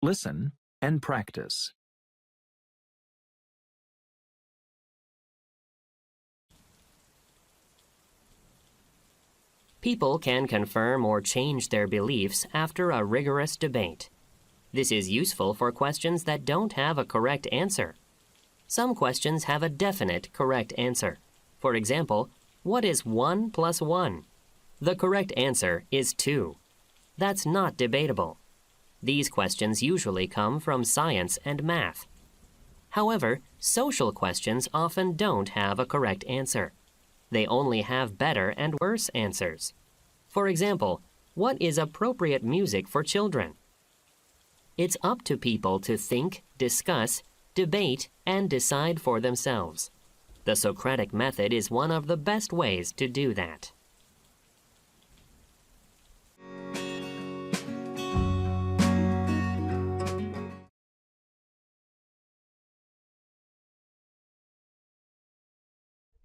Listen and practice. People can confirm or change their beliefs after a rigorous debate. This is useful for questions that don't have a correct answer. Some questions have a definite correct answer. For example, what is 1 plus 1? The correct answer is 2. That's not debatable. These questions usually come from science and math. However, social questions often don't have a correct answer. They only have better and worse answers. For example, what is appropriate music for children? It's up to people to think, discuss, debate, and decide for themselves. The Socratic method is one of the best ways to do that.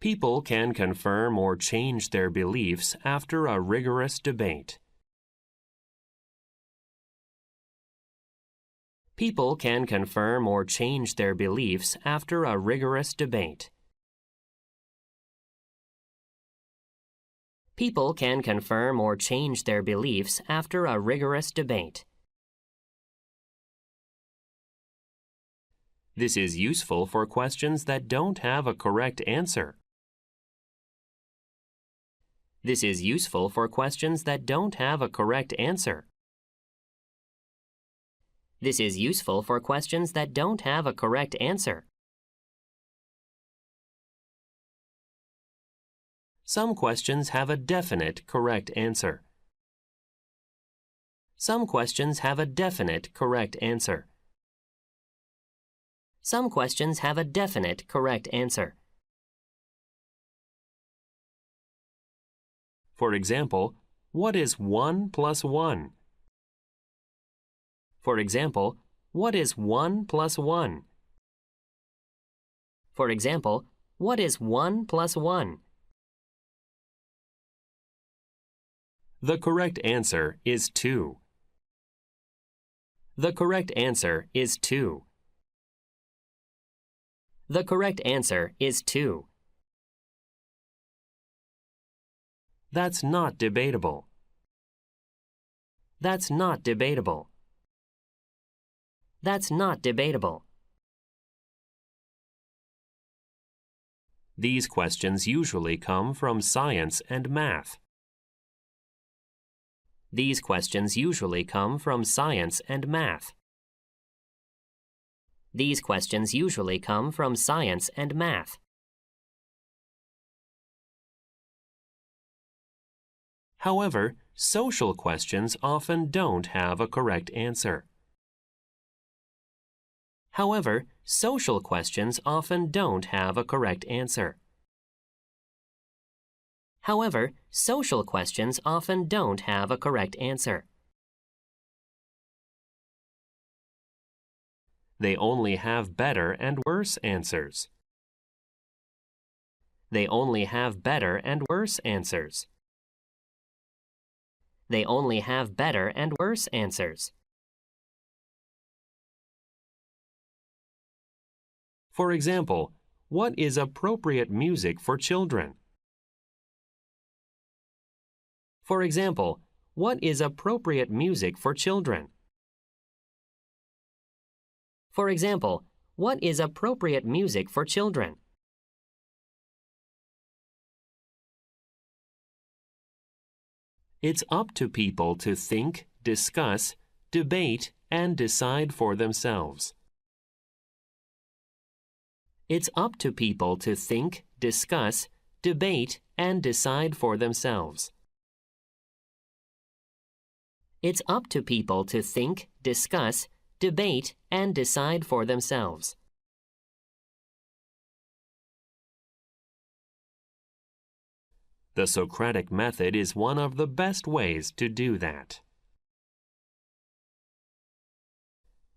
People can confirm or change their beliefs after a rigorous debate. People can confirm or change their beliefs after a rigorous debate. People can confirm or change their beliefs after a rigorous debate. This is useful for questions that don't have a correct answer. This is useful for questions that don't have a correct answer. This is useful for questions that don't have a correct answer. Some questions have a definite correct answer. Some questions have a definite correct answer. Some questions have a definite correct answer. For example, what is 1 plus 1? For example, what is 1 plus 1? For example, what is 1 plus 1? The correct answer is 2. The correct answer is 2. The correct answer is 2. That's not debatable. That's not debatable. That's not debatable. These questions usually come from science and math. These questions usually come from science and math. These questions usually come from science and math. However, social questions often don't have a correct answer. However, social questions often don't have a correct answer. However, social questions often don't have a correct answer. They only have better and worse answers. They only have better and worse answers. They only have better and worse answers. For example, what is appropriate music for children? For example, what is appropriate music for children? For example, what is appropriate music for children? It's up to people to think, discuss, debate, and decide for themselves. It's up to people to think, discuss, debate, and decide for themselves. It's up to people to think, discuss, debate, and decide for themselves. The Socratic method is one of the best ways to do that.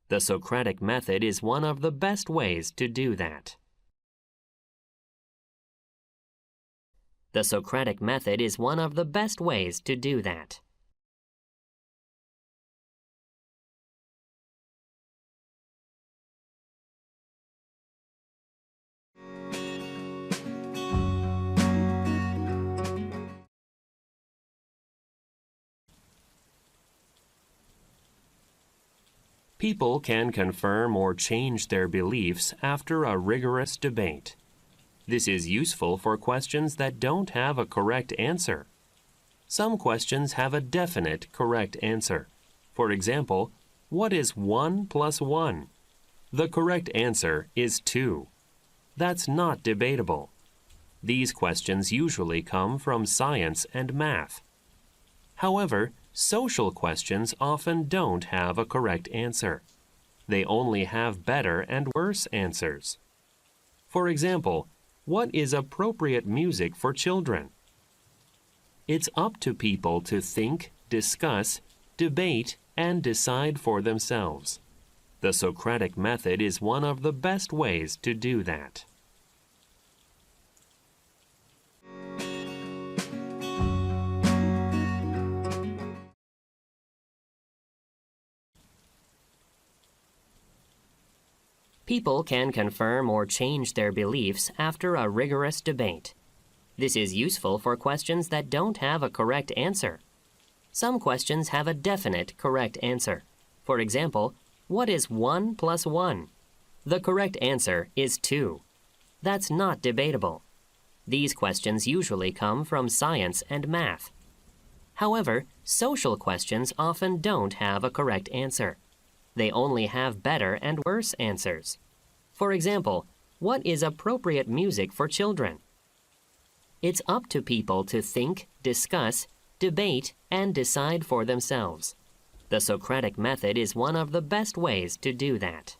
The Socratic method is one of the best ways to do that. The Socratic method is one of the best ways to do that. People can confirm or change their beliefs after a rigorous debate. This is useful for questions that don't have a correct answer. Some questions have a definite correct answer. For example, what is 1 plus 1? The correct answer is 2. That's not debatable. These questions usually come from science and math. However, social questions often don't have a correct answer. They only have better and worse answers. For example, what is appropriate music for children? It's up to people to think, discuss, debate, and decide for themselves. The Socratic method is one of the best ways to do that. People can confirm or change their beliefs after a rigorous debate. This is useful for questions that don't have a correct answer. Some questions have a definite correct answer. For example, what is 1 plus 1? The correct answer is 2. That's not debatable. These questions usually come from science and math. However, social questions often don't have a correct answer. They only have better and worse answers. For example, what is appropriate music for children? It's up to people to think, discuss, debate, and decide for themselves. The Socratic method is one of the best ways to do that.